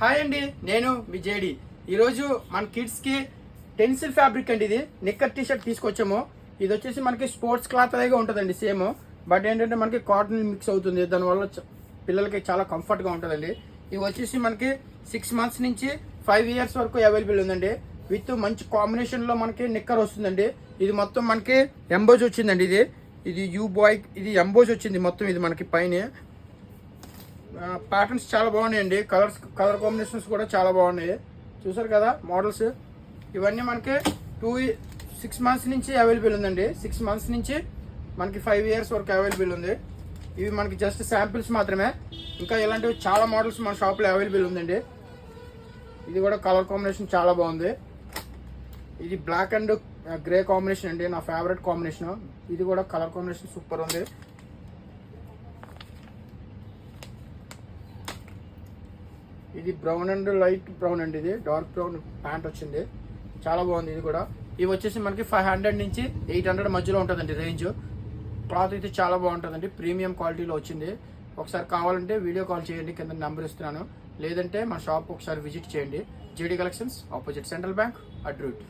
Hi అండి, నేను మీ JD. ఈరోజు మన కిడ్స్కి టెన్సిల్ ఫ్యాబ్రిక్ అండి. ఇది నిక్కర్ టీ షర్ట్ తీసుకొచ్చాము. ఇది వచ్చేసి మనకి స్పోర్ట్స్ క్లాత్ లాగా ఉంటుందండి సేమ్. బట్ ఏంటంటే మనకి కాటన్ మిక్స్ అవుతుంది, దానివల్ల పిల్లలకి చాలా కంఫర్ట్గా ఉంటుందండి. ఇవి వచ్చేసి మనకి 6 months నుంచి 5 years వరకు అవైలబుల్ ఉందండి. విత్ మంచి కాంబినేషన్లో మనకి నిక్కర్ వస్తుందండి. ఇది మొత్తం మనకి ఎంబోజ్ వచ్చిందండి. ఇది యూ బాయ్, ఇది ఎంబోజ్ వచ్చింది మొత్తం. ఇది మనకి పైన ప్యాటర్న్స్ చాలా బాగున్నాయండి. కలర్ కాంబినేషన్స్ కూడా చాలా బాగున్నాయి. చూసారు కదా మోడల్స్. ఇవన్నీ మనకి 6 months నుంచి అవైలబుల్ ఉందండి. 6 months నుంచి మనకి 5 years వరకు అవైలబుల్ ఉంది. ఇవి మనకి జస్ట్ శాంపిల్స్ మాత్రమే. ఇంకా ఇలాంటివి చాలా మోడల్స్ మన షాప్లో అవైలబుల్ ఉందండి. ఇది కూడా కలర్ కాంబినేషన్ చాలా బాగుంది. ఇది బ్లాక్ అండ్ గ్రే కాంబినేషన్ అండి, నా ఫేవరెట్ కాంబినేషన్. ఇది కూడా కలర్ కాంబినేషన్ సూపర్ ఉంది. ఇది బ్రౌన్ అండ్ లైట్ బ్రౌన్ అండి. ఇది డార్క్ బ్రౌన్ ప్యాంట్ వచ్చింది, చాలా బాగుంది. ఇది కూడా ఇవి వచ్చేసి మనకి 500 నుంచి 800 మధ్యలో ఉంటుందండి రేంజ్. క్లాత్ అయితే చాలా బాగుంటుందండి, ప్రీమియం క్వాలిటీలో వచ్చింది. ఒకసారి కావాలంటే వీడియో కాల్ చేయండి, కింద నెంబర్ ఇస్తున్నాను. లేదంటే మా షాప్ ఒకసారి విజిట్ చేయండి. JD collections, opposite central bank, అడ్రూట్.